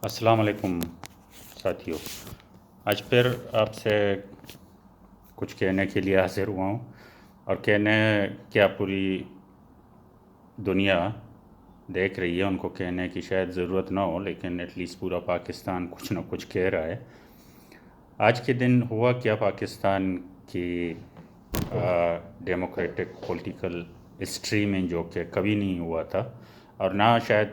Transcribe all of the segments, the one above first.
السلام علیکم ساتھیوں، آج پھر آپ سے کچھ کہنے کے لیے حاضر ہوا ہوں، اور کہنے کیا پوری دنیا دیکھ رہی ہے، ان کو کہنے کی شاید ضرورت نہ ہو، لیکن ایٹ لیسٹ پورا پاکستان کچھ نہ کچھ کہہ رہا ہے۔ آج کے دن ہوا کیا پاکستان کی ڈیموکریٹک پولیٹیکل ہسٹری میں، جو کہ کبھی نہیں ہوا تھا، اور نہ شاید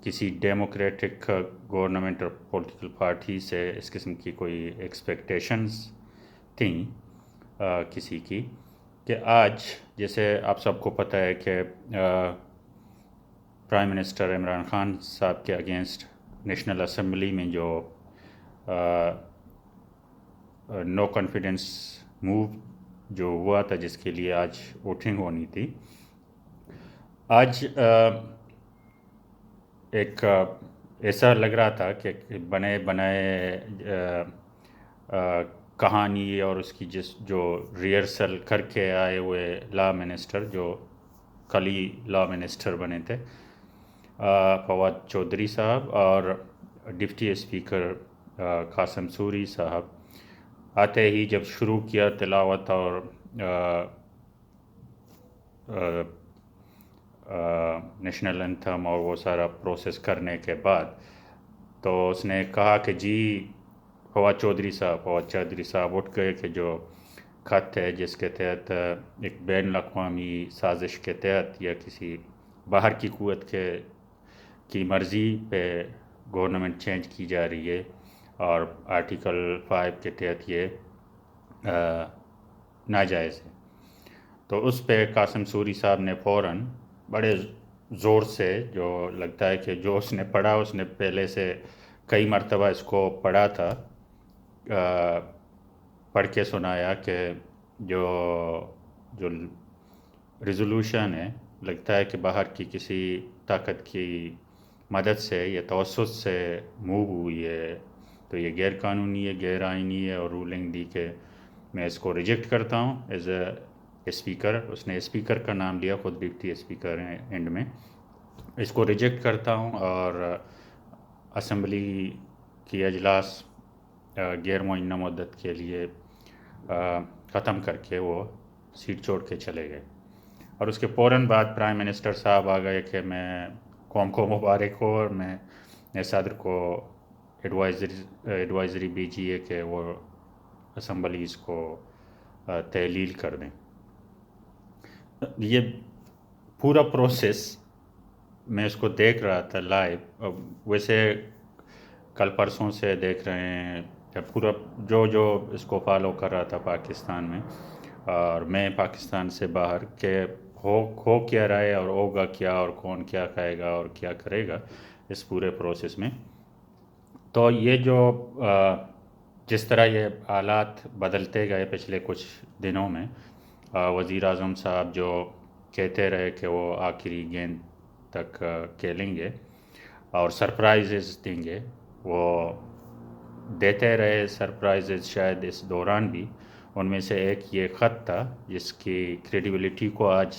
کسی ڈیموکریٹک گورنمنٹ اور پولیٹیکل پارٹی سے اس قسم کی کوئی ایکسپیکٹیشنز تھیں کسی کی، کہ آج جیسے آپ سب کو پتہ ہے کہ پرائم منسٹر عمران خان صاحب کے اگینسٹ نیشنل اسمبلی میں جو نو کانفیڈنس موو جو ہوا تھا، جس کے لیے آج ووٹنگ ہونی تھی، آج ایک ایسا لگ رہا تھا کہ بنے بنائے کہانی اور اس کی جو ریئرسل کر کے آئے ہوئے لا منسٹر، جو کل ہی لا منسٹر بنے تھے، فواد چودھری صاحب، اور ڈپٹی اسپیکر قاسم سوری صاحب، آتے ہی جب شروع کیا تلاوت اور نیشنل اینتھم اور وہ سارا پروسیس کرنے کے بعد، تو اس نے کہا کہ جی فواد چودھری صاحب اٹھ گئے کہ جو خط ہے جس کے تحت ایک بین الاقوامی سازش کے تحت یا کسی باہر کی قوت کی مرضی پہ گورنمنٹ چینج کی جا رہی ہے، اور آرٹیکل 5 کے تحت یہ ناجائز ہے، تو اس پہ قاسم سوری صاحب نے فوراً بڑے زور سے، جو لگتا ہے کہ جو اس نے پڑھا، اس نے پہلے سے کئی مرتبہ اس کو پڑھا تھا، پڑھ کے سنایا کہ جو ریزولوشن ہے، لگتا ہے کہ باہر کی کسی طاقت کی مدد سے یا توسط سے موو ہوئی ہے، تو یہ غیر قانونی ہے، غیر آئینی ہے، اور رولنگ دی کہ میں اس کو ریجیکٹ کرتا ہوں ایز اے اسپیکر۔ اس نے اسپیکر کا نام لیا، خود ڈپٹی اسپیکر ہیں اینڈ میں، اس کو ریجیکٹ کرتا ہوں، اور اسمبلی کی اجلاس غیر معینہ مدت کے لیے ختم کر کے وہ سیٹ چھوڑ کے چلے گئے۔ اور اس کے فوراً بعد پرائم منسٹر صاحب آ گئے کہ میں قوم کو مبارک ہو، اور میں صدر کو ایڈوائزری بھیجی ہے کہ وہ اسمبلیز کو تحلیل کر دیں۔ یہ پورا پروسیس میں اس کو دیکھ رہا تھا لائیو، ویسے کل پرسوں سے دیکھ رہے ہیں، پورا جو اس کو فالو کر رہا تھا پاکستان میں، اور میں پاکستان سے باہر، کہ ہو کیا رہا ہے اور ہوگا کیا، اور کون کیا کہے گا اور کیا کرے گا اس پورے پروسیس میں۔ تو یہ جو جس طرح یہ حالات بدلتے گئے پچھلے کچھ دنوں میں، وزیر اعظم صاحب جو کہتے رہے کہ وہ آخری گیند تک کھیلیں گے اور سرپرائزز دیں گے، وہ دیتے رہے سرپرائزز شاید اس دوران بھی۔ ان میں سے ایک یہ خط تھا جس کی کریڈیبلٹی کو آج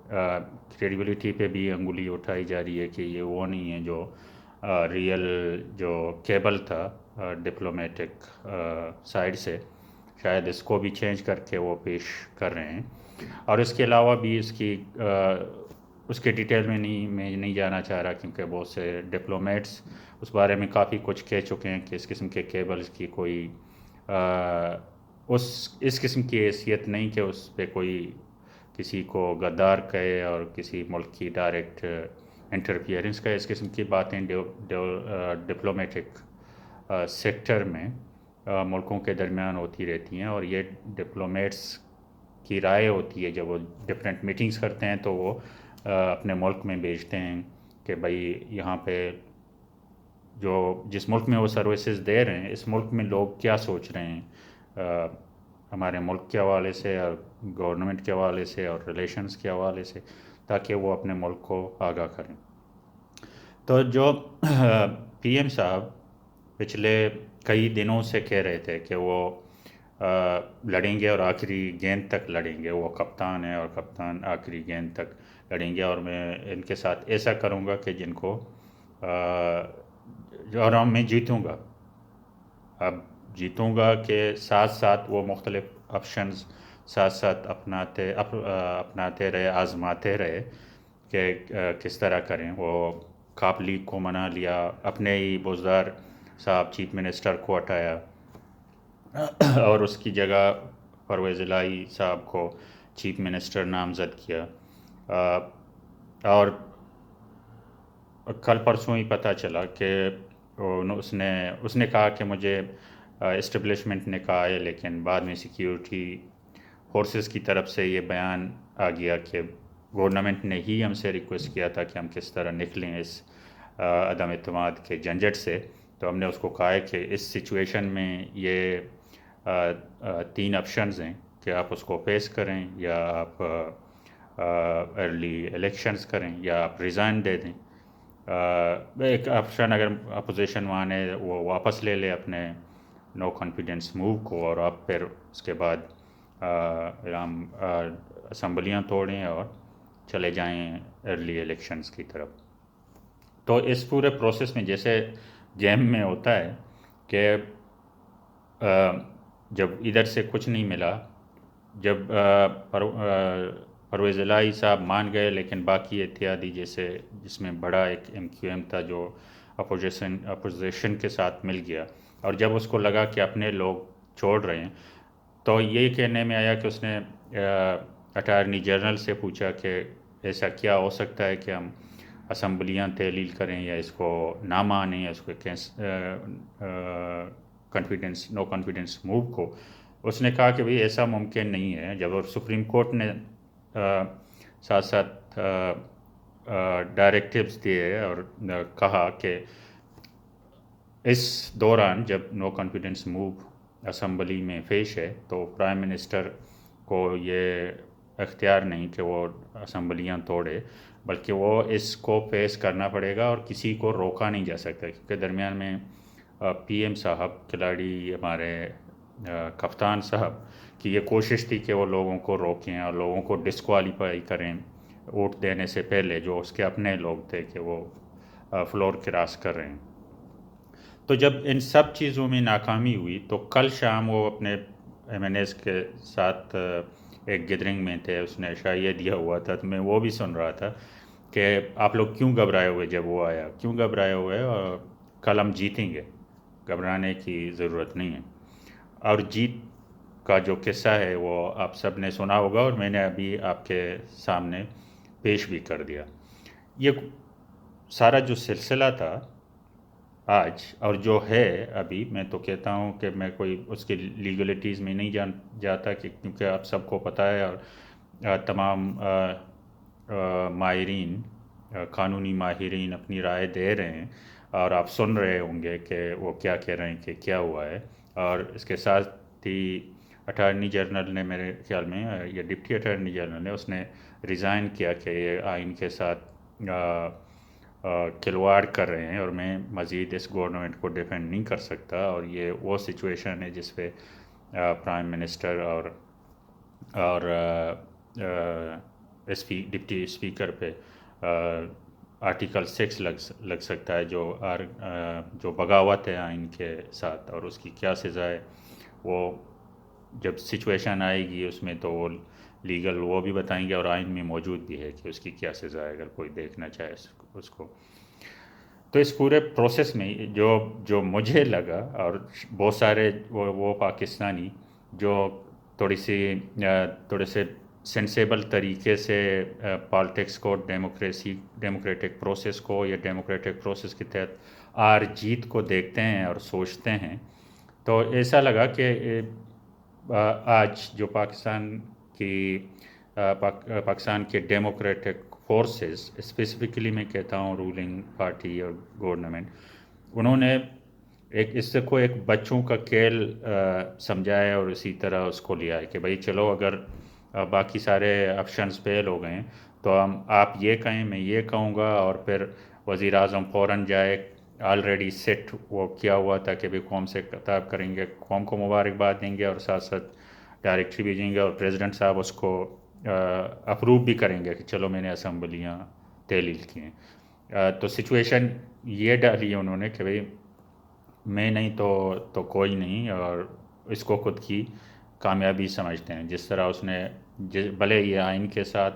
کریڈیبلٹی پہ بھی انگلی اٹھائی جا رہی ہے کہ یہ وہ نہیں ہے جو ریئل جو کیبل تھا ڈپلومیٹک سائڈ سے، شاید اس کو بھی چینج کر کے وہ پیش کر رہے ہیں۔ اور اس کے علاوہ بھی اس کے ڈیٹیل میں نہیں جانا چاہ رہا، کیونکہ بہت سے ڈپلومیٹس اس بارے میں کافی کچھ کہہ چکے ہیں کہ اس قسم کے کیبلز کی کوئی اس قسم کی حیثیت نہیں کہ اس پہ کوئی کسی کو غدار کہے اور کسی ملک کی ڈائریکٹ انٹرفیئرنس کا، اس قسم کی باتیں ڈپلومیٹک سیکٹر میں ملکوں کے درمیان ہوتی رہتی ہیں، اور یہ ڈپلومیٹس کی رائے ہوتی ہے جب وہ ڈفرینٹ میٹنگز کرتے ہیں، تو وہ اپنے ملک میں بھیجتے ہیں کہ بھائی یہاں پہ جس ملک میں وہ سروسز دے رہے ہیں، اس ملک میں لوگ کیا سوچ رہے ہیں ہمارے ملک کے حوالے سے اور گورنمنٹ کے حوالے سے اور ریلیشنز کے حوالے سے، تاکہ وہ اپنے ملک کو آگاہ کریں۔ تو جو پی ایم صاحب پچھلے کئی دنوں سے کہہ رہے تھے کہ وہ لڑیں گے اور آخری گیند تک لڑیں گے، وہ کپتان ہیں اور کپتان آخری گیند تک لڑیں گے، اور میں ان کے ساتھ ایسا کروں گا کہ جن کو اور میں جیتوں گا. اب جیتوں گا کہ ساتھ ساتھ وہ مختلف آپشنز ساتھ ساتھ اپناتے رہے، آزماتے رہے کہ کس طرح کریں. وہ کاپ لیگ کو منا لیا، اپنے ہی بزدار صاحب چیف منسٹر کو ہٹایا اور اس کی جگہ پرویز الہی صاحب کو چیف منسٹر نامزد کیا. اور کل پرسوں ہی پتہ چلا کہ اس نے کہا کہ مجھے اسٹیبلشمنٹ نے کہا ہے، لیکن بعد میں سیکیورٹی فورسز کی طرف سے یہ بیان آ گیا کہ گورنمنٹ نے ہی ہم سے ریکویسٹ کیا تھا کہ ہم کس طرح نکلیں اس عدم اعتماد کے جھنجٹ سے. تو ہم نے اس کو کہا ہے کہ اس سچویشن میں یہ 3 آپشنز ہیں کہ آپ اس کو فیس کریں، یا آپ ارلی الیکشنز کریں، یا آپ ریزائن دے دیں. ایک آپشن اگر اپوزیشن وہاں ہے وہ واپس لے لے اپنے نو کانفیڈنس موو کو، اور آپ پھر اس کے بعد ہم اسمبلیاں توڑیں اور چلے جائیں ارلی الیکشنز کی طرف. تو اس پورے پروسیس میں جیسے جیم میں ہوتا ہے کہ جب ادھر سے کچھ نہیں ملا، جب پرویز الہی صاحب مان گئے، لیکن باقی اتحادی جس میں بڑا ایک MQM تھا جو اپوزیشن کے ساتھ مل گیا، اور جب اس کو لگا کہ اپنے لوگ چھوڑ رہے ہیں، تو یہ کہنے میں آیا کہ اس نے اٹارنی جنرل سے پوچھا کہ ایسا کیا ہو سکتا ہے کہ ہم اسمبلیاں تحلیل کریں یا اس کو نہ مانیں، یا اس کو نو کانفیڈنس موو کو. اس نے کہا کہ بھئی ایسا ممکن نہیں ہے. جب اور سپریم کورٹ نے ساتھ ساتھ ڈائریکٹیوز دیے اور کہا کہ اس دوران جب نو کانفیڈنس موو اسمبلی میں پیش ہے تو پرائم منسٹر کو یہ اختیار نہیں کہ وہ اسمبلیاں توڑے، بلکہ وہ اس کو فیس کرنا پڑے گا اور کسی کو روکا نہیں جا سکتا. کیونکہ درمیان میں PM صاحب، کھلاڑی ہمارے کپتان صاحب کی یہ کوشش تھی کہ وہ لوگوں کو روکیں اور لوگوں کو ڈسکوالیفائی کریں ووٹ دینے سے پہلے، جو اس کے اپنے لوگ تھے کہ وہ فلور کراس کر رہے ہیں. تو جب ان سب چیزوں میں ناکامی ہوئی تو کل شام وہ اپنے MNAs کے ساتھ ایک گیدرنگ میں تھے. اس نے شائعہ دیا ہوا تھا، تو میں وہ بھی سن رہا تھا کہ آپ لوگ کیوں گھبرائے ہوئے. جب وہ آیا کیوں گھبرائے ہوئے، اور کل ہم جیتیں گے، گھبرانے کی ضرورت نہیں ہے. اور جیت کا جو قصہ ہے وہ آپ سب نے سنا ہوگا، اور میں نے ابھی آپ کے سامنے پیش بھی کر دیا. یہ سارا جو سلسلہ تھا آج اور جو ہے ابھی، میں تو کہتا ہوں کہ میں کوئی اس کی لیگلٹیز میں نہیں جاتا، کیونکہ آپ سب کو پتہ ہے، اور تمام ماہرین، قانونی ماہرین اپنی رائے دے رہے ہیں، اور آپ سن رہے ہوں گے کہ وہ کیا کہہ رہے ہیں کہ کیا ہوا ہے. اور اس کے ساتھ ہی اٹارنی جنرل نے، میرے خیال میں یا ڈپٹی اٹارنی جنرل نے، اس نے ریزائن کیا کہ یہ آئین کے ساتھ کھلواڑ کر رہے ہیں، اور میں مزید اس گورنمنٹ کو ڈیفینڈ نہیں کر سکتا. اور یہ وہ سچویشن ہے جس پہ پرائم منسٹر اور ڈپٹی اسپیکر پہ آرٹیکل 6 لگ سکتا ہے، جو بغاوت ہے آئین کے ساتھ، اور اس کی کیا سزا ہے وہ جب سچویشن آئے گی اس میں تو وہ لیگل وہ بھی بتائیں گے، اور آئین میں موجود بھی ہے کہ اس کی کیا سزا ہے اگر کوئی دیکھنا چاہے اس کو. تو اس پورے پروسیس میں جو مجھے لگا، اور بہت سارے وہ پاکستانی جو تھوڑے سے سینسیبل طریقے سے پالیٹکس کو، ڈیموکریٹک پروسیس کو، یا ڈیموکریٹک پروسیس کے تحت جیت کو دیکھتے ہیں اور سوچتے ہیں، تو ایسا لگا کہ آج جو پاکستان کے ڈیموکریٹک فورسز، اسپیسیفکلی میں کہتا ہوں رولنگ پارٹی اور گورنمنٹ، انہوں نے اس کو ایک بچوں کا کھیل سمجھایا، اور اسی طرح اس کو لیا ہے کہ بھائی چلو، اگر باقی سارے آپشنز فیل ہو گئے تو آپ یہ کہیں، میں یہ کہوں گا، اور پھر وزیر اعظم فوراً جائے. آلریڈی سیٹ وہ کیا ہوا تھا کہ بھی قوم سے خطاب کریں گے، قوم کو مبارکباد دیں گے، اور ساتھ ساتھ ڈائریکٹری بھیجیں گے، اور پریزیڈنٹ صاحب اس کو اپروو بھی کریں گے کہ چلو میں نے اسمبلیاں تحلیل کی ہیں. تو سچویشن یہ ڈالی ہے انہوں نے کہ بھئی میں نہیں تو کوئی نہیں، اور اس کو خود کی کامیابی سمجھتے ہیں، جس طرح اس نے بھلے یہ آئین کے ساتھ،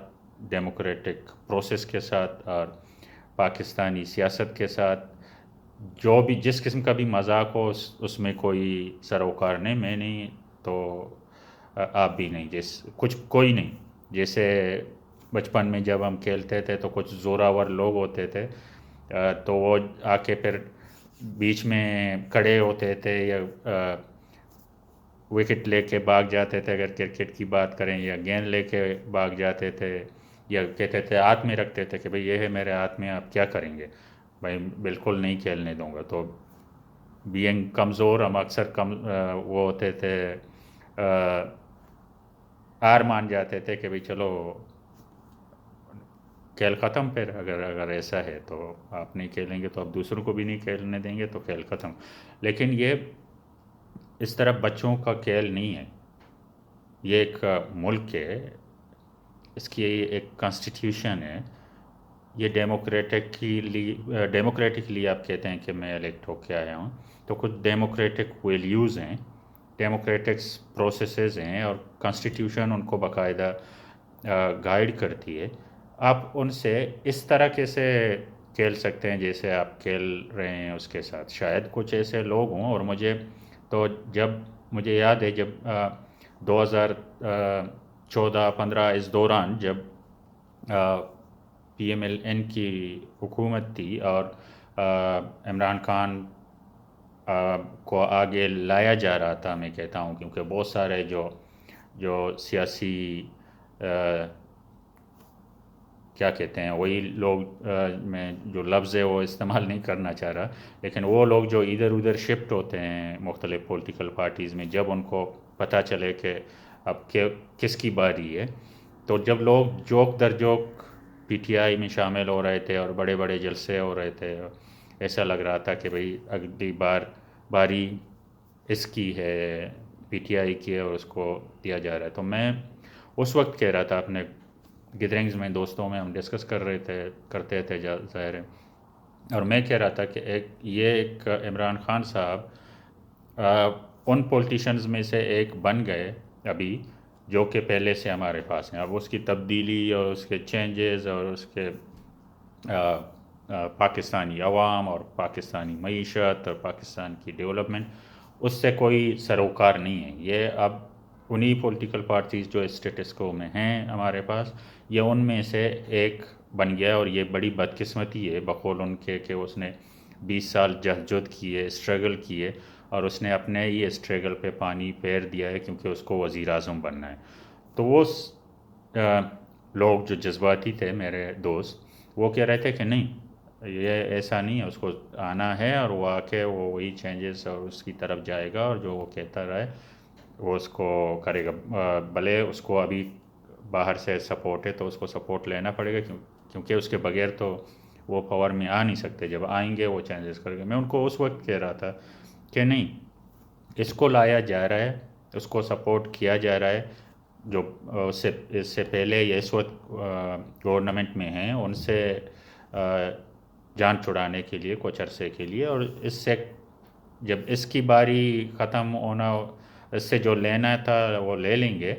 ڈیموکریٹک پروسیس کے ساتھ اور پاکستانی سیاست کے ساتھ جو بھی جس قسم کا بھی مذاق ہو، اس میں کوئی سروکار نہیں، میں نہیں تو آپ بھی نہیں، کچھ کوئی نہیں. جیسے بچپن میں جب ہم کھیلتے تھے تو کچھ زوراور لوگ ہوتے تھے، تو وہ آ کے پھر بیچ میں کھڑے ہوتے تھے، یا وکٹ لے کے بھاگ جاتے تھے اگر کرکٹ کی بات کریں، یا گیند لے کے بھاگ جاتے تھے، یا کہتے تھے ہاتھ میں رکھتے تھے کہ بھئی یہ ہے میرے ہاتھ میں، آپ کیا کریں گے بھائی، بالکل نہیں کھیلنے دوں گا. تو بینگ کمزور ہم اکثر وہ ہوتے تھے، ہار مان جاتے تھے کہ بھئی چلو کھیل ختم، پھر اگر ایسا ہے تو آپ نہیں کھیلیں گے تو آپ دوسروں کو بھی نہیں کھیلنے دیں گے تو کھیل ختم. لیکن یہ اس طرح بچوں کا کھیل نہیں ہے، یہ ایک ملک ہے، اس کی ایک کانسٹیٹیوشن ہے. یہ ڈیموکریٹکلی آپ کہتے ہیں کہ میں الیکٹ ہو کے آیا ہوں، تو کچھ ڈیموکریٹک ویلیوز ہیں، ڈیموکریٹکس پروسیسز ہیں، اور کانسٹیٹیوشن ان کو باقاعدہ گائیڈ کرتی ہے. آپ ان سے اس طرح کیسے کھیل سکتے ہیں جیسے آپ کھیل رہے ہیں اس کے ساتھ؟ شاید کچھ ایسے لوگ ہوں، اور مجھے یاد ہے جب 2014-15 اس دوران جب پی ایم ایل این کی حکومت تھی، اور عمران خان کو آگے لایا جا رہا تھا، میں کہتا ہوں، کیونکہ بہت سارے جو سیاسی کیا کہتے ہیں وہی لوگ، میں جو لفظ ہے وہ استعمال نہیں کرنا چاہ رہا، لیکن وہ لوگ جو ادھر ادھر شفٹ ہوتے ہیں مختلف پولیٹیکل پارٹیز میں، جب ان کو پتہ چلے کہ اب کس کی باری ہے، تو جب لوگ جوک در جوک پی ٹی آئی میں شامل ہو رہے تھے، اور بڑے بڑے جلسے ہو رہے تھے، ایسا لگ رہا تھا کہ بھئی اگلی باری اس کی ہے، پی ٹی آئی کی ہے، اور اس کو دیا جا رہا ہے. تو میں اس وقت کہہ رہا تھا اپنے گیدرنگز میں، دوستوں میں ہم ڈسکس کرتے تھے ظاہر ہے، اور میں کہہ رہا تھا کہ ایک عمران خان صاحب ان پولیٹیشنز میں سے ایک بن گئے ابھی، جو کہ پہلے سے ہمارے پاس ہیں. اب اس کی تبدیلی اور اس کے چینجز اور اس کے پاکستانی عوام اور پاکستانی معیشت اور پاکستان کی ڈیولپمنٹ، اس سے کوئی سروکار نہیں ہے. یہ اب انہی پولیٹیکل پارٹیز جو اسٹیٹس کو میں ہیں ہمارے پاس، یہ ان میں سے ایک بن گیا، اور یہ بڑی بدقسمتی ہے بقول ان کے کہ اس نے 20 سال جہد کیے، اسٹرگل کیے، اور اس نے اپنے ہی اسٹرگل پہ پانی پھیر دیا ہے، کیونکہ اس کو وزیر اعظم بننا ہے. تو وہ لوگ جو جذباتی تھے میرے دوست، وہ کہہ رہے تھے کہ نہیں، یہ ایسا نہیں ہے، اس کو آنا ہے، اور وہ آ کے وہی چینجز اور اس کی طرف جائے گا، اور جو وہ کہتا رہے وہ اس کو کرے گا. بھلے اس کو ابھی باہر سے سپورٹ ہے تو اس کو سپورٹ لینا پڑے گا، کیونکہ اس کے بغیر تو وہ پاور میں آ نہیں سکتے. جب آئیں گے وہ چینجز کرے گا. میں ان کو اس وقت کہہ رہا تھا کہ نہیں، اس کو لایا جا رہا ہے، اس کو سپورٹ کیا جا رہا ہے. جو اس سے پہلے یا اس وقت گورنمنٹ میں ہیں، ان سے جان چھڑانے کے لیے کچھ عرصے کے لیے، اور اس سے جب اس کی باری ختم ہونا، اس سے جو لینا تھا وہ لے لیں گے،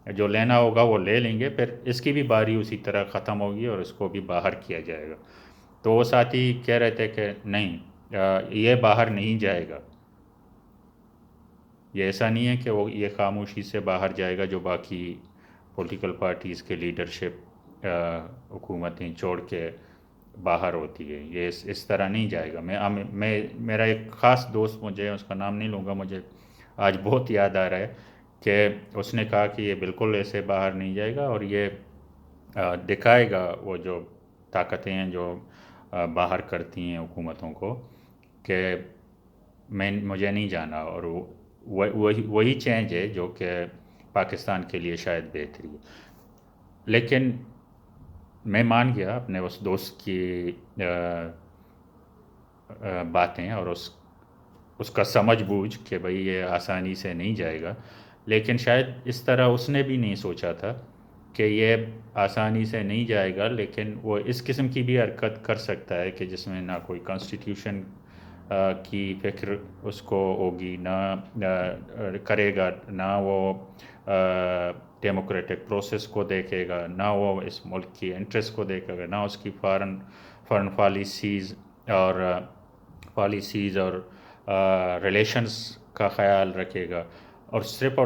جو لینا ہوگا وہ لے لیں گے، پھر اس کی بھی باری اسی طرح ختم ہوگی اور اس کو بھی باہر کیا جائے گا. تو وہ ساتھی کہہ رہے تھے کہ نہیں، یہ باہر نہیں جائے گا. یہ ایسا نہیں ہے کہ وہ یہ خاموشی سے باہر جائے گا، جو باقی پولیٹیکل پارٹیز کے لیڈرشپ حکومتیں چھوڑ کے باہر ہوتی ہے. یہ اس طرح نہیں جائے گا. میرا ایک خاص دوست، مجھے اس کا نام نہیں لوں گا، مجھے آج بہت یاد آ رہا ہے کہ اس نے کہا کہ یہ بالکل ایسے باہر نہیں جائے گا، اور یہ دکھائے گا وہ جو طاقتیں ہیں جو باہر کرتی ہیں حکومتوں کو، کہ مجھے نہیں جانا، اور وہی چینج ہے جو کہ پاکستان کے لیے شاید بہتری ہے. لیکن میں مان گیا اپنے اس دوست کی باتیں، اور اس کا سمجھ بوجھ کہ بھئی یہ آسانی سے نہیں جائے گا. لیکن شاید اس طرح اس نے بھی نہیں سوچا تھا کہ یہ آسانی سے نہیں جائے گا، لیکن وہ اس قسم کی بھی حرکت کر سکتا ہے کہ جس میں نہ کوئی کانسٹیٹیوشن کی فکر اس کو ہوگی، نہ کرے گا، نہ وہ ڈیموکریٹک پروسیس کو دیکھے گا، نہ وہ اس ملک کی انٹرسٹ کو دیکھے گا، نہ اس کی فارن پالیسیز اور ریلیشنز کا خیال رکھے گا، اور صرف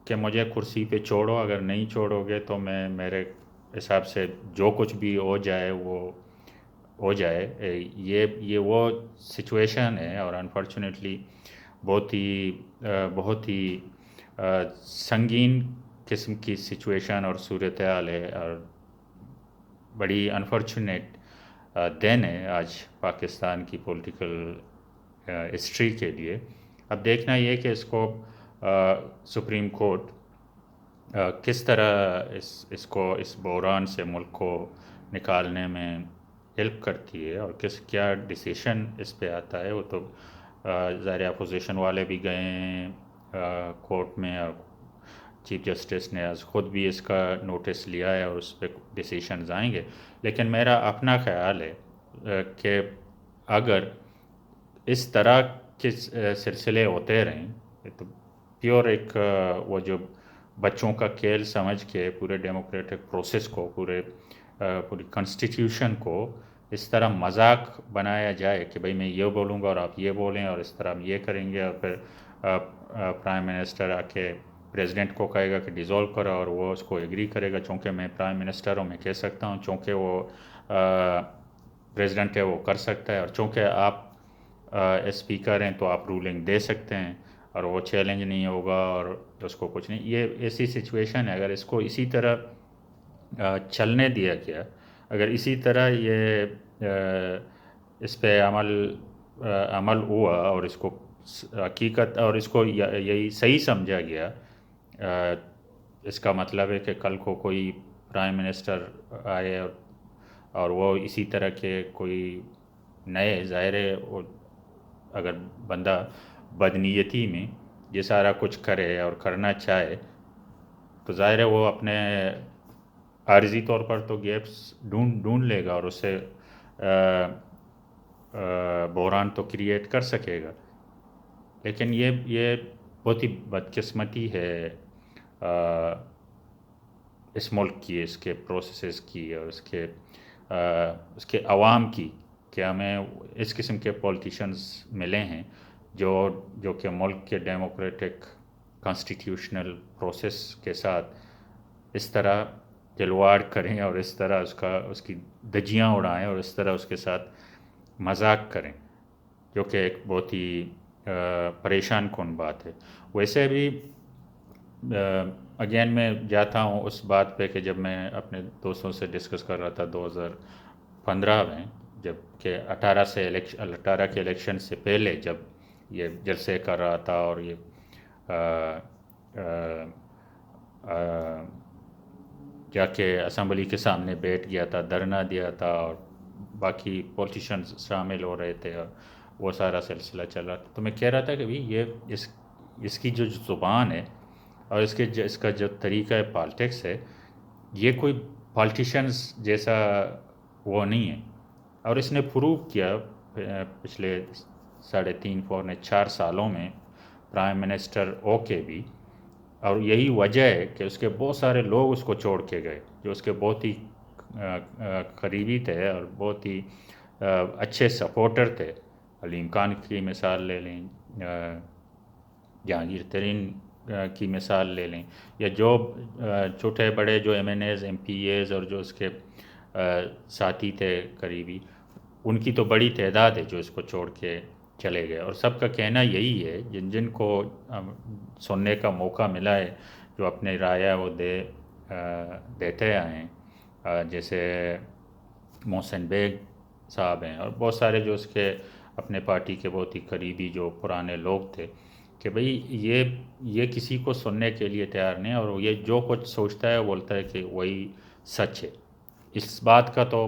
کہ مجھے کرسی پہ چھوڑو، اگر نہیں چھوڑو گے تو میں میرے حساب سے جو کچھ بھی ہو جائے وہ ہو جائے۔ یہ وہ سچویشن ہے، اور انفارچونیٹلی بہت ہی سنگین قسم کی سچویشن اور صورتحال ہے، اور بڑی انفارچونیٹ دن ہے آج پاکستان کی پولیٹیکل ہسٹری کے لیے۔ اب دیکھنا یہ کہ اس کو سپریم کورٹ کس طرح اس بحران سے ملک کو نکالنے میں ہیلپ کرتی ہے، اور کیا ڈیسیشن اس پہ آتا ہے۔ وہ تو ظاہر اپوزیشن والے بھی گئے ہیں کورٹ میں، اور چیف جسٹس نے آج خود بھی اس کا نوٹس لیا ہے، اور اس پہ ڈیسیشنز آئیں گے۔ لیکن میرا اپنا خیال ہے کہ اگر اس طرح کے سلسلے ہوتے رہیں تو پیور ایک وہ جو بچوں کا کھیل سمجھ کے پورے ڈیموکریٹک پروسیس کو، پوری کنسٹیٹیوشن کو اس طرح مذاق بنایا جائے کہ بھئی میں یہ بولوں گا اور آپ یہ بولیں، اور اس طرح ہم یہ کریں گے، اور پھر پرائم منسٹر آ کے پریزیڈنٹ کو کہے گا کہ ڈیزولو کرو، اور وہ اس کو ایگری کرے گا، چونکہ میں پرائم منسٹر ہوں میں کہہ سکتا ہوں، چونکہ وہ پریزیڈنٹ ہے وہ کر سکتا ہے، اور چونکہ آپ اسپیکر ہیں تو آپ رولنگ دے سکتے ہیں، اور وہ چیلنج نہیں ہوگا، اور اس کو کچھ نہیں۔ یہ ایسی سچویشن ہے، اگر اس کو اسی طرح چلنے دیا گیا، اگر اسی طرح اس پہ عمل ہوا، اور اس کو حقیقت، اور اس کو یہی صحیح سمجھا گیا، اس کا مطلب ہے کہ کل کو کوئی پرائم منسٹر آئے اور وہ اسی طرح کے کوئی نئے، ظاہر ہے اگر بندہ بدنیتی میں یہ سارا کچھ کرے اور کرنا چاہے تو ظاہر ہے وہ اپنے عارضی طور پر تو گیپس ڈھونڈ لے گا، اور اس سے بحران تو کریٹ کر سکے گا۔ لیکن یہ بہت ہی بدقسمتی ہے اس ملک کی، اس کے پروسیسز کی، اور اس کے عوام کی، کہ ہمیں اس قسم کے پولیٹیشنز ملے ہیں جو کہ ملک کے ڈیموکریٹک کانسٹیٹیوشنل پروسیس کے ساتھ اس طرح کھلواڑ کریں، اور اس طرح اس کی دھجیاں اڑائیں، اور اس طرح اس کے ساتھ مذاق کریں، جو کہ ایک بہت ہی پریشان کن بات ہے۔ ویسے بھی اگین میں جاتا ہوں اس بات پہ کہ جب میں اپنے دوستوں سے ڈسکس کر رہا تھا 2015 میں، جب کہ 18 کے الیکشن سے پہلے جب یہ جلسے کر رہا تھا، اور یہ جا کے اسمبلی کے سامنے بیٹھ گیا تھا، دھرنا دیا تھا، اور باقی پولیٹیشنز شامل ہو رہے تھے، اور وہ سارا سلسلہ چل رہا تھا، تو میں کہہ رہا تھا کہ یہ اس کی جو زبان ہے، اور اس کا جو طریقہ پالیٹکس ہے، یہ کوئی پالیٹیشنز جیسا وہ نہیں ہے، اور اس نے پروو کیا پچھلے 3.5-4 سالوں میں پرائم منسٹر ہو کے بھی، اور یہی وجہ ہے کہ اس کے بہت سارے لوگ اس کو چھوڑ کے گئے، جو اس کے بہت ہی قریبی تھے اور بہت ہی اچھے سپورٹر تھے۔ علیم خان کی مثال لے لیں، جہانگیر ترین کی مثال لے لیں، یا جو چھوٹے بڑے جو MNAs MPAs اور جو اس کے ساتھی تھے قریبی، ان کی تو بڑی تعداد ہے جو اس کو چھوڑ کے چلے گئے، اور سب کا کہنا یہی ہے، جن کو سننے کا موقع ملا ہے، جو اپنے رائے وہ دیتے آئے ہیں، جیسے محسن بیگ صاحب ہیں، اور بہت سارے جو اس کے اپنے پارٹی کے بہت ہی قریبی جو پرانے لوگ تھے، کہ بھئی یہ کسی کو سننے کے لیے تیار نہیں، اور یہ جو کچھ سوچتا ہے بولتا ہے کہ وہی سچ ہے۔ اس بات کا تو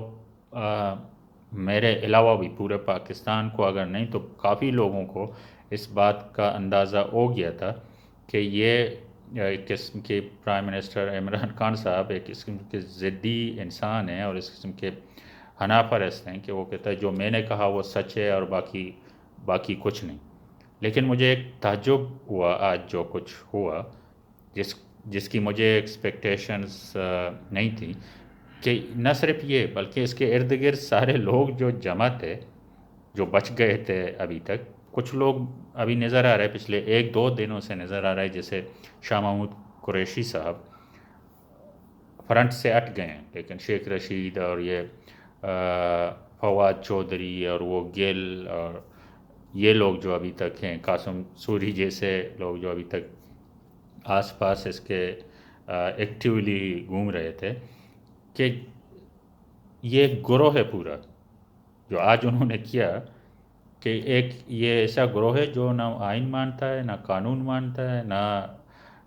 میرے علاوہ بھی پورے پاکستان کو، اگر نہیں تو کافی لوگوں کو اس بات کا اندازہ ہو گیا تھا کہ یہ ایک قسم کے پرائم منسٹر عمران خان صاحب ایک قسم کے ضدی انسان ہیں، اور اس قسم کے حنا پرست ہیں، کہ وہ کہتا ہے جو میں نے کہا وہ سچ ہے، اور باقی باقی کچھ نہیں. لیکن مجھے ایک تعجب ہوا آج جو کچھ ہوا، جس کی مجھے ایکسپیکٹیشنز نہیں تھی، کہ نہ صرف یہ بلکہ اس کے ارد گرد سارے لوگ جو جمع تھے، جو بچ گئے تھے ابھی تک. کچھ لوگ ابھی نظر آ رہے ہیں، پچھلے 1-2 دنوں سے نظر آ رہا ہے، جیسے شاہ محمود قریشی صاحب فرنٹ سے ہٹ گئے ہیں، لیکن شیخ رشید اور یہ فواد چودھری اور وہ گل اور یہ لوگ جو ابھی تک ہیں، قاسم سوری جیسے لوگ جو ابھی تک آس پاس اس کے ایکٹیولی گھوم رہے تھے، کہ یہ ایک گروہ ہے پورا جو آج انہوں نے کیا، کہ ایک یہ ایسا گروہ ہے جو نہ آئین مانتا ہے، نہ قانون مانتا ہے، نہ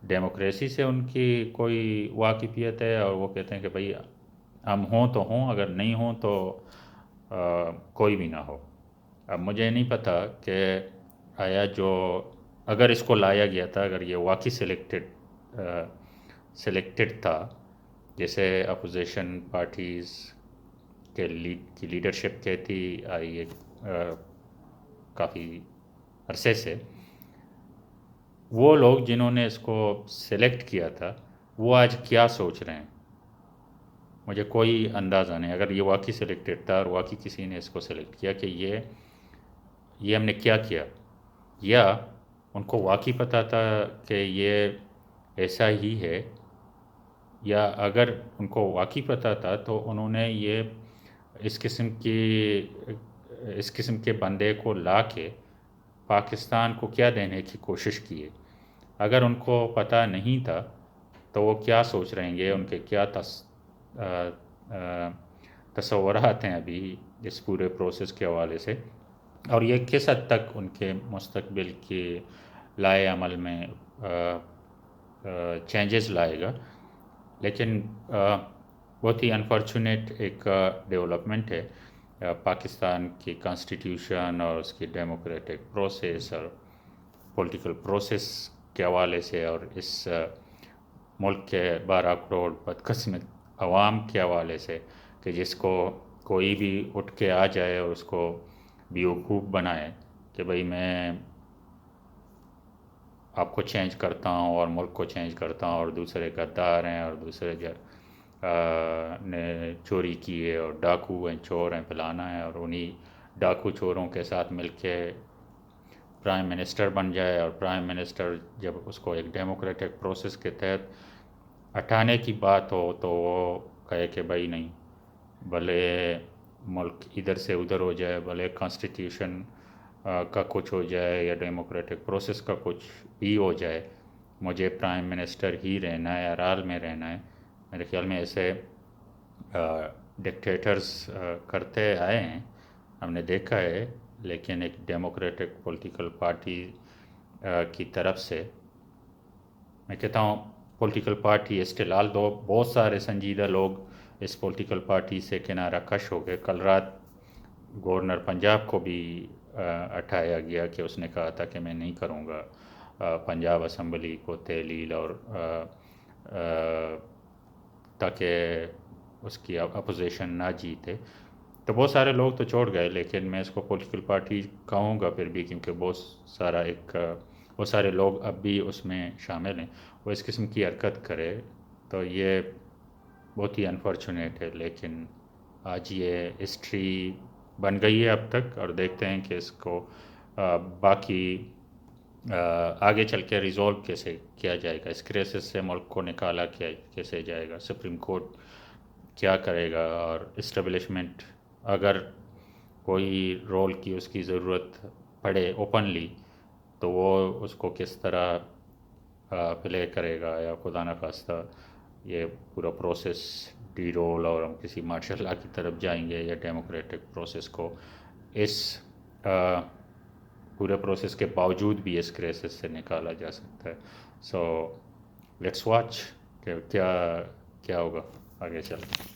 ڈیموکریسی سے ان کی کوئی واقفیت ہے، اور وہ کہتے ہیں کہ بھئی ہم ہوں تو ہوں، اگر نہیں ہوں تو کوئی بھی نہ ہو. اب مجھے نہیں پتہ کہ آیا جو اگر اس کو لایا گیا تھا، اگر یہ واقعی سلیکٹڈ تھا، جیسے اپوزیشن پارٹیز کی لیڈرشپ کہتی آئی ہے کافی عرصے سے، وہ لوگ جنہوں نے اس کو سلیکٹ کیا تھا وہ آج کیا سوچ رہے ہیں، مجھے کوئی اندازہ نہیں. اگر یہ واقعی سلیکٹڈ تھا اور واقعی کسی نے اس کو سلیکٹ کیا کہ یہ ہم نے کیا کیا، یا ان کو واقعی پتہ تھا کہ یہ ایسا ہی ہے، یا اگر ان کو واقعی پتہ تھا تو انہوں نے یہ اس قسم کے بندے کو لا کے پاکستان کو کیا دینے کی کوشش کی ہے. اگر ان کو پتہ نہیں تھا تو وہ کیا سوچ رہیں گے، ان کے کیا تصورات ہیں ابھی اس پورے پروسیس کے حوالے سے، اور یہ کس حد تک ان کے مستقبل کے لائے عمل میں چینجز لائے گا. لیکن بہت ہی انفارچونیٹ ایک ڈیولپمنٹ ہے پاکستان کی کانسٹیٹیوشن اور اس کی ڈیموکریٹک پروسیس اور پولیٹیکل پروسیس کے حوالے سے، اور اس ملک کے 12 کروڑ بدقسمت عوام کے حوالے سے، کہ جس کو کوئی بھی اٹھ کے آ جائے اور اس کو بیوقوف بنائے کہ بھئی میں آپ کو چینج کرتا ہوں اور ملک کو چینج کرتا ہوں، اور دوسرے غدار ہیں اور دوسرے نے چوری کی ہے اور ڈاکو ہیں، چور ہیں، فلانا ہے، اور انہی ڈاکو چوروں کے ساتھ مل کے پرائم منسٹر بن جائے، اور پرائم منسٹر جب اس کو ایک ڈیموکریٹک پروسیس کے تحت ہٹانے کی بات ہو تو وہ کہے کہ بھائی نہیں، بھلے ملک ادھر سے ادھر ہو جائے، بھلے کانسٹیٹیوشن کا کچھ ہو جائے یا ڈیموکریٹک پروسیس کا کچھ بھی ہو جائے، مجھے پرائم منسٹر ہی رہنا ہے، آرال میں رہنا ہے. میرے خیال میں ایسے ڈکٹیٹرز کرتے آئے ہیں، ہم نے دیکھا ہے. لیکن ایک ڈیموکریٹک پولیٹیکل پارٹی کی طرف سے میں کہتا ہوں، پولیٹیکل پارٹی استقلال دو، بہت سارے سنجیدہ لوگ اس پولیٹیکل پارٹی سے کنارہ کش ہو گئے. کل رات گورنر پنجاب کو بھی اٹھایا گیا کہ اس نے کہا تھا کہ میں نہیں کروں گا پنجاب اسمبلی کو تحلیل، اور تاکہ اس کی اپوزیشن نہ جیتے. تو بہت سارے لوگ تو چھوڑ گئے، لیکن میں اس کو پولیٹیکل پارٹی کہوں گا پھر بھی، کیونکہ بہت سارے لوگ اب بھی اس میں شامل ہیں. وہ اس قسم کی حرکت کرے تو یہ بہت ہی انفارچونیٹ ہے. لیکن آج یہ ہسٹری بن گئی ہے اب تک، اور دیکھتے ہیں کہ اس کو باقی آگے چل کے ریزولو کیسے کیا جائے گا، اس کرائسس سے ملک کو نکالا کیسے جائے گا، سپریم کورٹ کیا کرے گا، اور اسٹیبلشمنٹ اگر کوئی رول کی اس کی ضرورت پڑے اوپنلی تو وہ اس کو کس طرح پلے کرے گا، یا خدا نخواستہ یہ پورا پروسیس ڈی رول اور ہم کسی مارشل لا کی طرف جائیں گے، یا ڈیموکریٹک پروسیس کو اس پورے پروسیس کے باوجود بھی اس کرائسس سے نکالا جا سکتا ہے. سو لیٹس واچ کہ کیا ہوگا آگے چل کے.